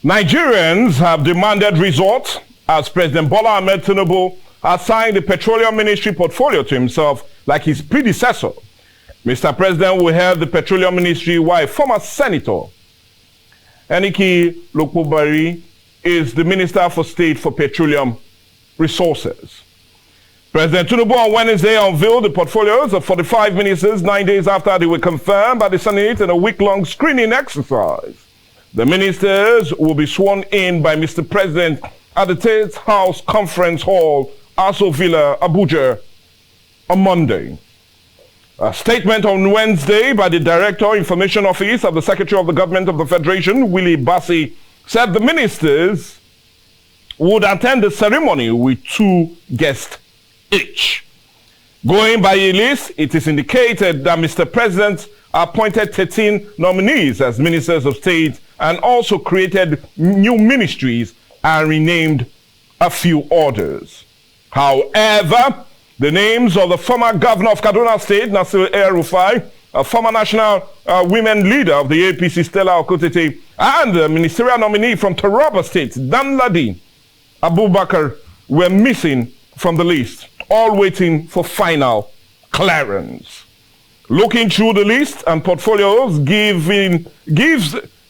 Nigerians have demanded results as President Bola Ahmed Tinubu assigned the Petroleum Ministry portfolio to himself like his predecessor. Mr. President will head the Petroleum Ministry while former Senator Eniki Lokpobari is the Minister for State for Petroleum Resources. President Tinubu on Wednesday unveiled the portfolios of 45 ministers 9 days after they were confirmed by the Senate in a week-long screening exercise. The ministers will be sworn in by Mr. President at the State House Conference Hall, Aso Villa, Abuja, on Monday. A statement on Wednesday by the Director, Information Office of the Secretary of the Government of the Federation, Willie Bassi, said the ministers would attend the ceremony with 2 guests each. Going by a list, it is indicated that Mr. President appointed 13 nominees as ministers of state and also created new ministries and renamed a few others. However, the names of the former governor of Kaduna State, Nasir El-Rufai, a former national women leader of the APC, Stella Okotete, and the ministerial nominee from Taraba State, Danladi Abubakar, were missing from the list, all waiting for final clearance. Looking through the list and portfolios gives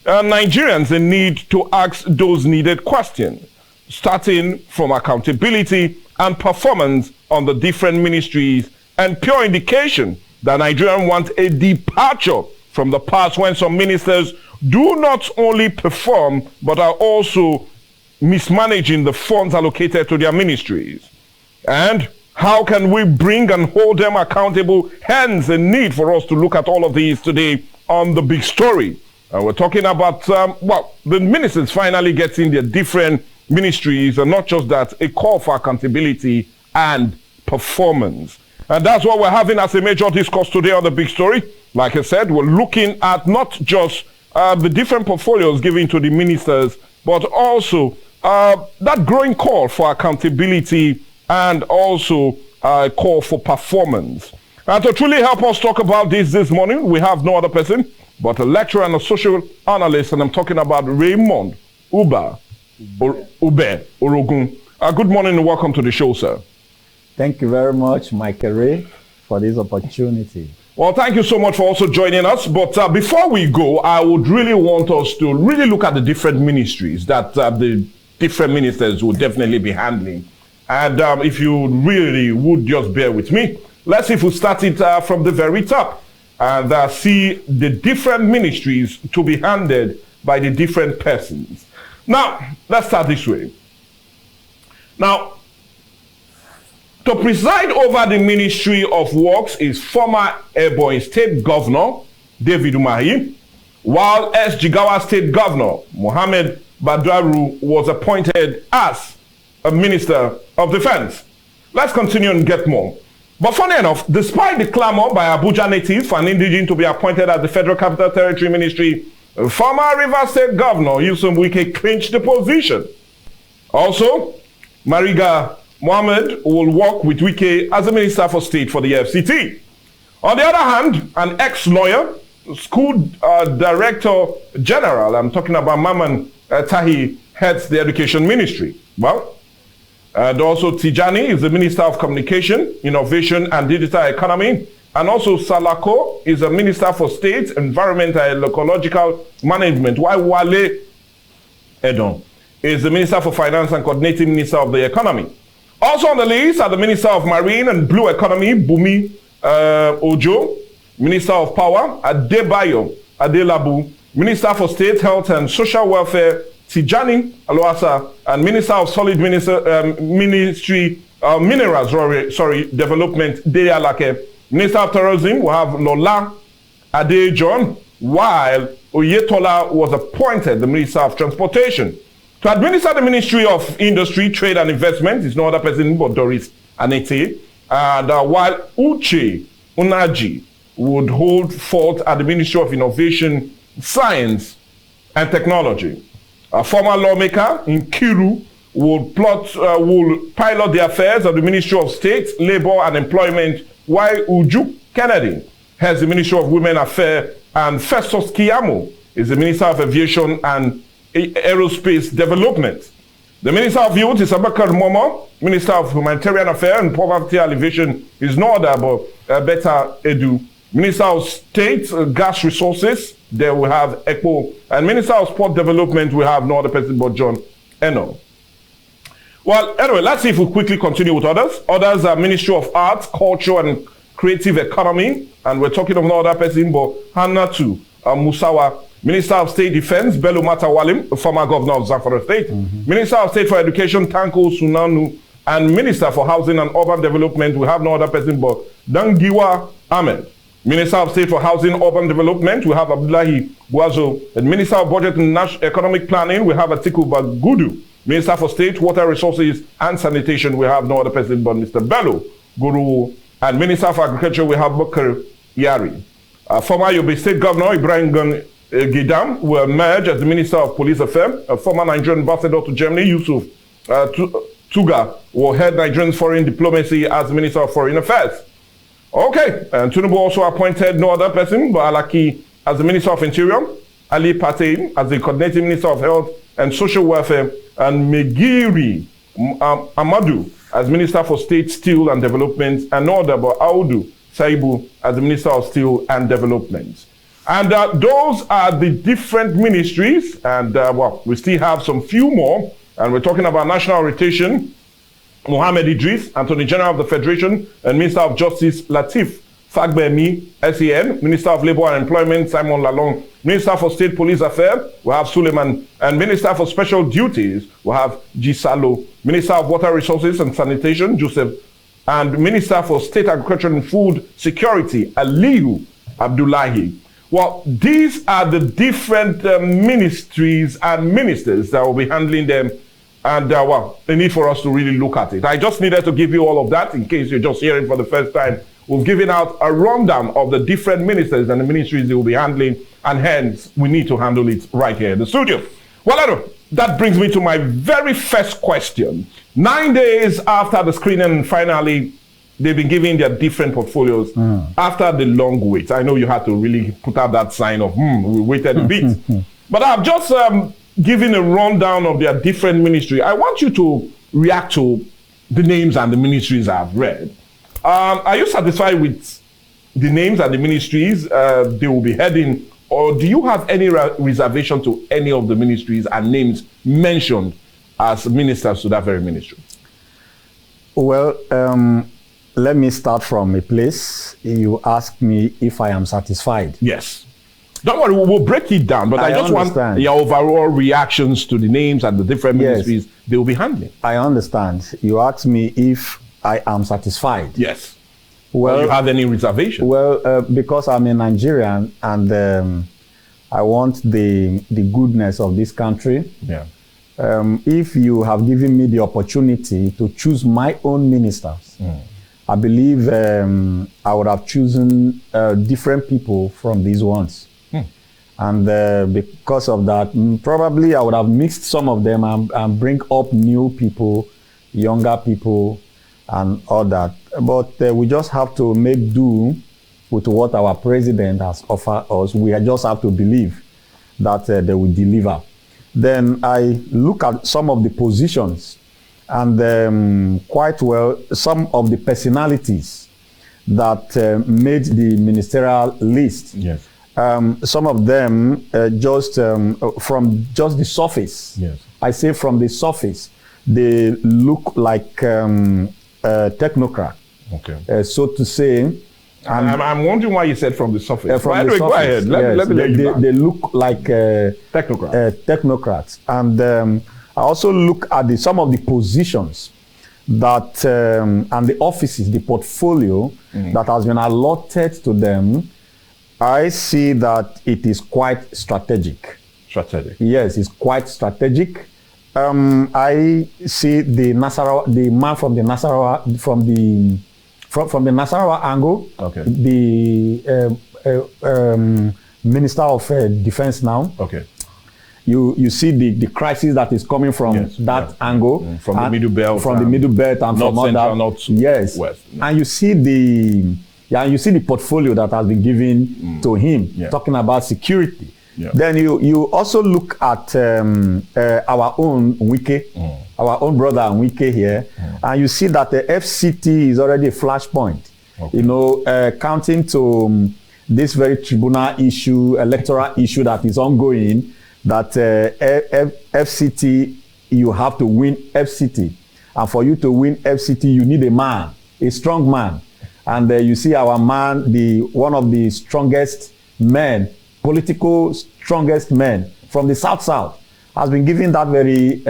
Nigerians a need to ask those needed questions, starting from accountability and performance on the different ministries, and pure indication that Nigerians want a departure from the past when some ministers do not only perform but are also mismanaging the funds allocated to their ministries. And how can we bring and hold them accountable? Hence the need for us to look at all of these today on The Big Story. And we're talking about, the ministers finally getting their different ministries, and not just that, a call for accountability and performance. And that's what we're having as a major discourse today on The Big Story. Like I said, we're looking at not just the different portfolios given to the ministers, but also that growing call for accountability and also a call for performance. And to truly help us talk about this morning, we have no other person but a lecturer and a social analyst, and I'm talking about Raymond Ube Orogun. Good morning and welcome to the show, sir. Thank you very much, Michael Ray, for this opportunity. Well, thank you so much for also joining us. But before we go, I would really want us to really look at the different ministries that the different ministers will definitely be handling. And if you really would just bear with me, let's see if we start it from the very top and see the different ministries to be handled by the different persons. Now, let's start this way. Now, to preside over the Ministry of Works is former Ebonyi State Governor David Umahi, while Jigawa State Governor Mohammed Badaru was appointed as a Minister of Defense. Let's continue and get more. But funny enough, despite the clamor by Abuja natives for an indigene to be appointed as the Federal Capital Territory Ministry, former Rivers State Governor Yusuf Wike clinched the position. Also, Mariga Mohammed will work with Wike as a Minister for State for the FCT. On the other hand, an ex-lawyer, school director general, I'm talking about Maman Tahi, heads the Education Ministry. Well, and also Tijani is the Minister of Communication, Innovation and Digital Economy. And also Salako is a Minister for State, Environment and Ecological Management, while Wale Edon is the Minister for Finance and Coordinating Minister of the Economy. Also on the list are the Minister of Marine and Blue Economy, Bumi Ojo, Minister of Power, Adebayo Adelabu, Minister for State, Health and Social Welfare, Tijani Aloasa, and Minister of Solid Ministry, Minerals, Development, Deyalake. Minister of Tourism will have Lola Adejon, while Oyetola was appointed the Minister of Transportation. To administer the Ministry of Industry, Trade and Investment is no other person but Doris Anete, and while Uche Unaji would hold forth at the Ministry of Innovation, Science and Technology. A former lawmaker in Kiru will pilot the affairs of the Ministry of State, Labor and Employment, while Uju Kennedy heads the Ministry of Women Affairs, and Festus Kiyamo is the Minister of Aviation and Aerospace Development. The Minister of Youth is Abakar Momo. Minister of Humanitarian Affairs and Poverty Alleviation is no other but Beta Edu. Minister of State Gas Resources, there we have ECPO. And Minister of Sport Development, we have no other person but John Eno. Well, anyway, let's see if we quickly continue with others. Others are Ministry of Arts, Culture and Creative Economy. And we're talking of no other person but Hannatu Musawa. Minister of State Defense, Bello Matawalim, former governor of Zamfara State. Minister of State for Education, Tanko Sunanu. And Minister for Housing and Urban Development, we have no other person but Dangiwa Ahmed. Minister of State for Housing, Urban Development, we have Abdullahi Guazo. And Minister of Budget and Economic Planning, we have Atiku Bagudu. Minister for State, Water Resources and Sanitation, we have no other person but Mr. Bello Guru. And Minister for Agriculture, we have Bakar Yari. Former Yobe State Governor Ibrahim Gidam will emerge as the Minister of Police Affairs. Former Nigerian ambassador to Germany, Yusuf Tuga, will head Nigerian foreign diplomacy as Minister of Foreign Affairs. Okay, and Tinubu also appointed no other person but Alaki as the Minister of Interior, Ali Patein as the Coordinating Minister of Health and Social Welfare, and Megiri Amadu as Minister for State, Steel and Development, and no other but Audu Saibu as the Minister of Steel and Development. And those are the different ministries, and well, we still have some few more, and we're talking about national rotation. Mohammed Idris, Attorney General of the Federation, and Minister of Justice Latif Fagbemi, SEN, Minister of Labour and Employment, Simon Lalong, Minister for State Police Affairs, we have Suleiman, and Minister for Special Duties, we have Gisalo, Minister of Water Resources and Sanitation, Joseph, and Minister for State Agriculture and Food Security, Aliyu Abdullahi. Well, these are the different ministries and ministers that will be handling them. And well, the need for us to really look at it. I just needed to give you all of that in case you're just hearing for the first time. We've given out a rundown of the different ministers and the ministries they will be handling, and hence we need to handle it right here in the studio. Well, that brings me to my very first question. 9 days after the screening, finally, they've been giving their different portfolios after the long wait. I know you had to really put out that sign of, we waited a bit. But I've just giving a rundown of their different ministry. I want you to react to the names and the ministries I've read. Are you satisfied with the names and the ministries they will be heading, or do you have any reservation to any of the ministries and names mentioned as ministers to that very ministry? Well, let me start from a place. You asked me if I am satisfied. Yes. Don't worry, we'll break it down, but I just understand. Want your overall reactions to the names and the different ministries they will be handling. I understand. You asked me if I am satisfied. Yes. Well, do you have any reservation? Well, because I'm a Nigerian and I want the goodness of this country. Yeah. If you have given me the opportunity to choose my own ministers, I believe I would have chosen different people from these ones. And because of that, probably I would have mixed some of them and bring up new people, younger people, and all that. But we just have to make do with what our president has offered us. We just have to believe that they will deliver. Then I look at some of the positions and quite well, some of the personalities that made the ministerial list. Yes. Some of them just from just the surface. Yes. I say from the surface, they look like technocrat. Okay. So to say. I'm wondering why you said from the surface. From the surface, go ahead. Let me let you they look like technocrats. And I also look at some of the positions that and the offices, the portfolio that has been allotted to them. I see that it is quite strategic. Strategic. Yes, it's quite strategic. I see the man from the Nasarawa from the Nasarawa angle. Okay. The Minister of Defense now. Okay. You see the crisis that is coming from that angle. From the Middle Belt. From the Middle Belt and North from Central, other. North West. And you see the portfolio that has been given to him, talking about security, Yeah. Then you also look at our own Wike, our own brother Wike here, and you see that the FCT is already a flashpoint. Okay. You know, counting to this very tribunal issue, electoral issue that is ongoing, that FCT, you have to win FCT. And for you to win FCT, you need a man, a strong man. And you see our man, one of the strongest men, political strongest men from the South, has been given that very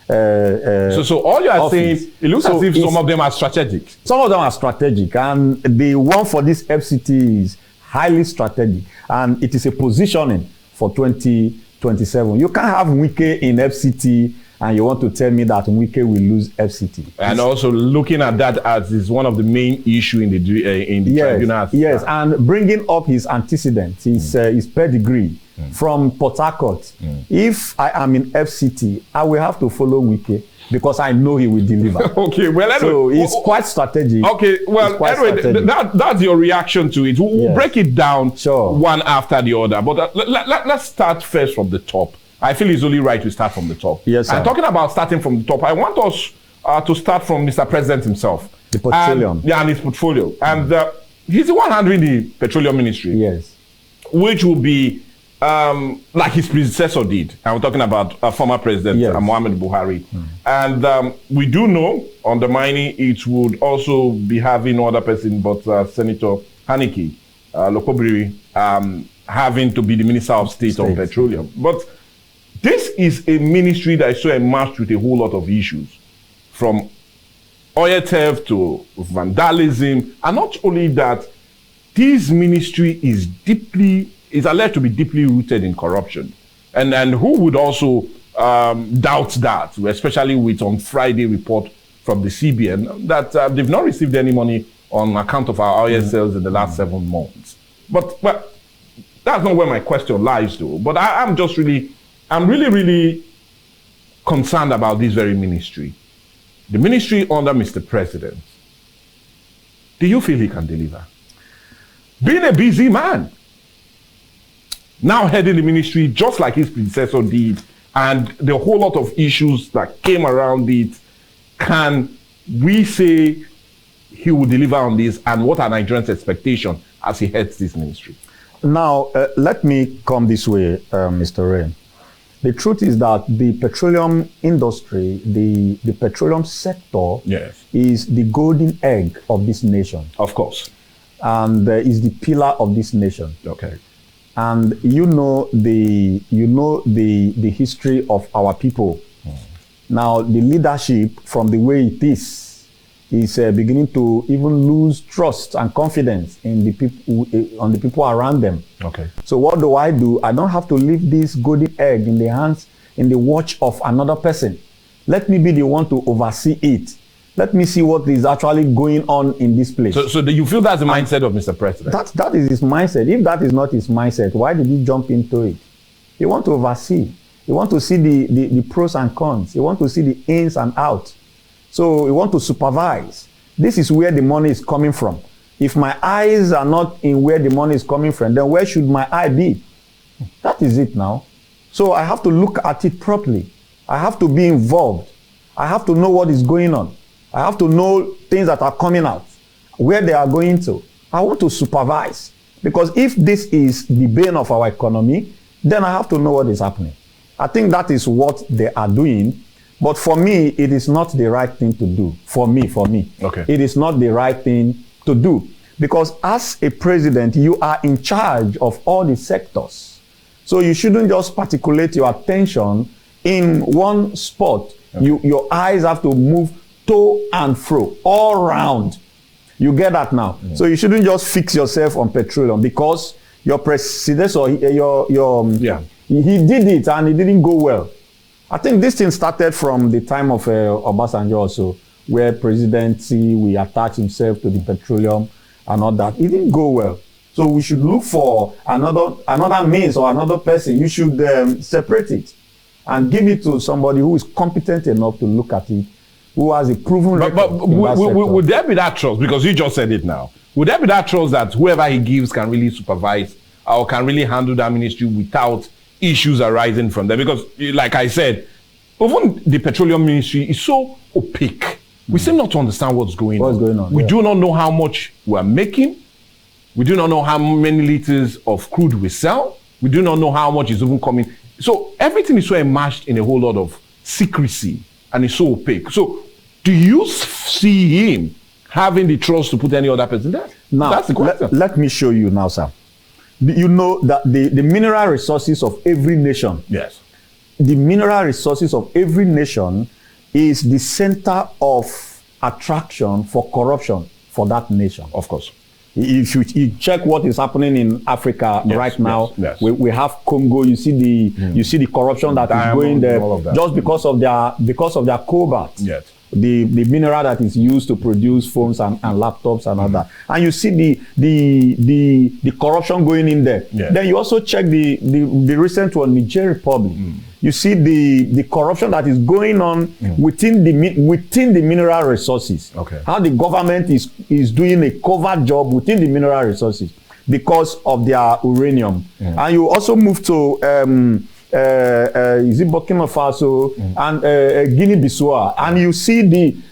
so all you are office. saying, it looks as if some of them are strategic. Some of them are strategic, and the one for this FCT is highly strategic, and it is a positioning for 2027. You can't have Wike in FCT and you want to tell me that Wike will lose FCT. And also looking at that as is one of the main issue in the tribunal. Yes, and bringing up his antecedents, his pedigree from Port Harcourt. If I am in FCT, I will have to follow Wike because I know he will deliver. Okay, well, anyway, so it's quite strategic. Okay, well, anyway, that's your reaction to it. We'll break it down one after the other. But let's start first from the top. I feel it's only right to start from the top. Yes, sir. And talking about starting from the top, I want us to start from Mr. President himself. The petroleum. And his portfolio. And he's the one handling the petroleum ministry. Yes. Which will be like his predecessor did. I'm talking about former President Muhammad Buhari. And we do know on the mining, it would also be having no other person but Senator Haneke Lokobiri having to be the Minister of State on Petroleum. But this is a ministry that is so enmeshed with a whole lot of issues, from oil theft to vandalism. And not only that, this ministry is alleged to be deeply rooted in corruption. And who would also doubt that, especially with on Friday report from the CBN that they've not received any money on account of our oil sales in the last 7 months. But that's not where my question lies, though. But I'm really concerned about this very ministry. The ministry under Mr. President. Do you feel he can deliver? Being a busy man, now heading the ministry just like his predecessor did, and the whole lot of issues that came around it, can we say he will deliver on this, and what are Nigerians' expectations as he heads this ministry? Now, let me come this way, Mr. Ray. The truth is that the petroleum industry, the petroleum sector, is the golden egg of this nation. Of course. And is the pillar of this nation. Okay. And you know the history of our people. Now, the leadership, from the way it is beginning to even lose trust and confidence in the people, on the people around them. Okay. So what do? I don't have to leave this golden egg in the hands, in the watch of another person. Let me be the one to oversee it. Let me see what is actually going on in this place. So do you feel that's the mindset of Mr. President? That is his mindset. If that is not his mindset, why did he jump into it? He wants to oversee. He wants to see the pros and cons. He wants to see the ins and outs. So we want to supervise. This is where the money is coming from. If my eyes are not in where the money is coming from, then where should my eye be? That is it now. So I have to look at it properly. I have to be involved. I have to know what is going on. I have to know things that are coming out, where they are going to. I want to supervise. Because if this is the bane of our economy, then I have to know what is happening. I think that is what they are doing. But for me, it is not the right thing to do. For me. Okay. It is not the right thing to do. Because as a president, you are in charge of all the sectors. So you shouldn't just particulate your attention in one spot. Okay. Your eyes have to move to and fro, all round. You get that now? Mm. So you shouldn't just fix yourself on petroleum because your predecessor, he did it and it didn't go well. I think this thing started from the time of Obasanjo also, where presidency, we attach himself to the petroleum and all that. It didn't go well. So we should look for another means or another person. You should separate it and give it to somebody who is competent enough to look at it, who has a proven record. But would there be that trust? Because you just said it now. Would there be that trust that whoever he gives can really supervise or can really handle that ministry without issues arising from them. Because, like I said, even the petroleum ministry is so opaque. We seem not to understand what's going on. We do not know how much we're making. We do not know how many liters of crude we sell. We do not know how much is even coming. So everything is so immersed in a whole lot of secrecy and it's so opaque. So do you see him having the trust to put any other person there? Now, that's the question. Let me show you now, sir. You know that the mineral resources of every nation, yes, the mineral resources of every nation is the center of attraction for corruption for that nation. Of course. If you check what is happening in Africa right now, we have Congo. You see the corruption that is going there just because of their cobalt. Yes. The mineral that is used to produce phones and laptops and all that. And you see the corruption going in there. Yes. Then you also check the recent one, Niger Republic. You see the corruption that is going on within the mineral resources. Okay. How the government is doing a covert job within the mineral resources because of their uranium. And you also move to is it Burkina Faso and Guinea-Bissau, and you see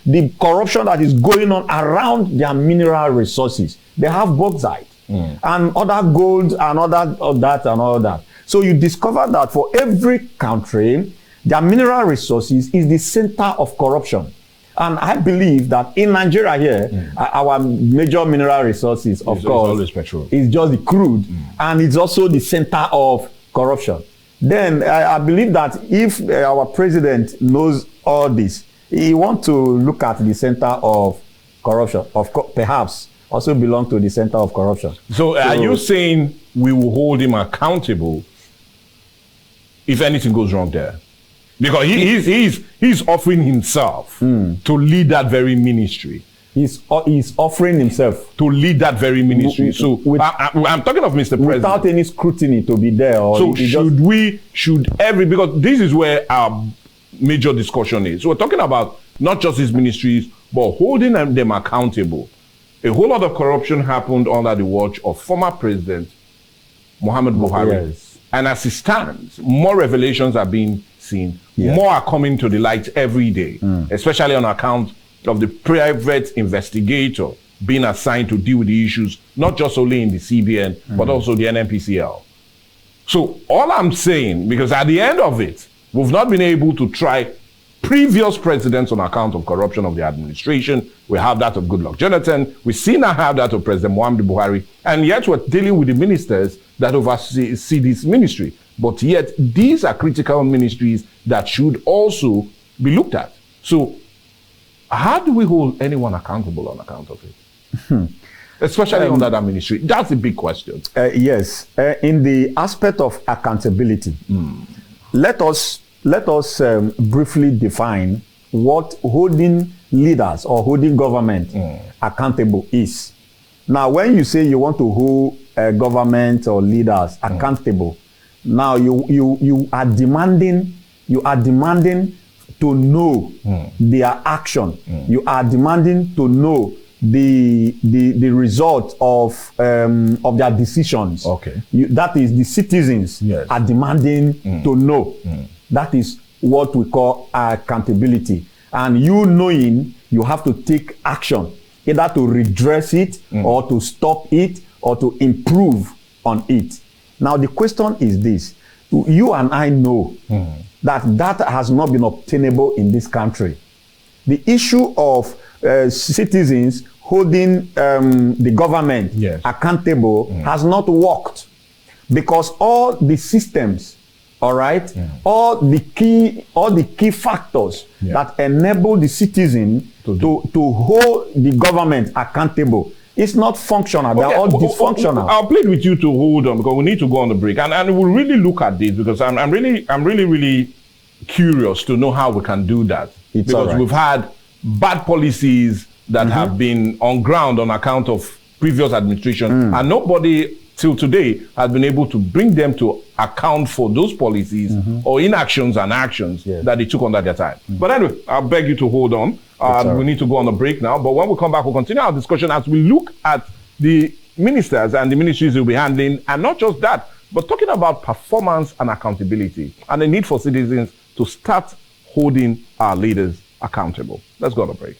the corruption that is going on around their mineral resources. They have bauxite and other gold and all that. So you discover that for every country, their mineral resources is the center of corruption. And I believe that in Nigeria here, our major mineral resources, of course, is just the crude, and it's also the center of corruption. Then I believe that if our president knows all this, he wants to look at the center of corruption, perhaps also belong to the center of corruption. So are you saying we will hold him accountable if anything goes wrong there? Because he's offering himself to lead that very ministry. He's offering himself to lead that very ministry. So I'm talking of Mr. President. Without any scrutiny to be there. So because this is where our major discussion is. So we're talking about not just his ministries, but holding them accountable. A whole lot of corruption happened under the watch of former President Muhammad Buhari. Yes. And as it stands, more revelations are being seen. Yes. More are coming to the light every day, especially on account of the private investigator being assigned to deal with the issues, not just only in the CBN, but also the NNPCL. So all I'm saying, because at the end of it, we've not been able to try previous presidents on account of corruption of the administration. We have that of Goodluck Jonathan. We see now have that of President Muhammadu Buhari. And yet we're dealing with the ministers that oversee this ministry. But yet these are critical ministries that should also be looked at. So how do we hold anyone accountable on account of it? Especially under that ministry. That's a big question. Yes. In the aspect of accountability, let us briefly define what holding leaders or holding government accountable is. Now, when you say you want to hold government or leaders accountable, now you are demanding to know their action. You are demanding to know the result of their decisions. Okay. That is, the citizens are demanding to know. That is what we call accountability. And you knowing you have to take action, either to redress it or to stop it or to improve on it. Now the question is this: you and I know that has not been obtainable in this country. The issue of citizens holding the government accountable has not worked, because all the systems, all right, all the key factors that enable the citizen to hold the government accountable, it's not functional. They're all dysfunctional. I'll plead with you to hold on, because we need to go on the break, and we'll really look at this, because I'm really curious to know how we can do that. Because we've had bad policies that have been on ground on account of previous administration, and nobody till today has been able to bring them to account for those policies or inactions and actions that they took under their time. But anyway, I'll beg you to hold on. We need to go on a break now. But when we come back, we'll continue our discussion as we look at the ministers and the ministries will be handling, and not just that, but talking about performance and accountability and the need for citizens to start holding our leaders accountable. Let's go on a break.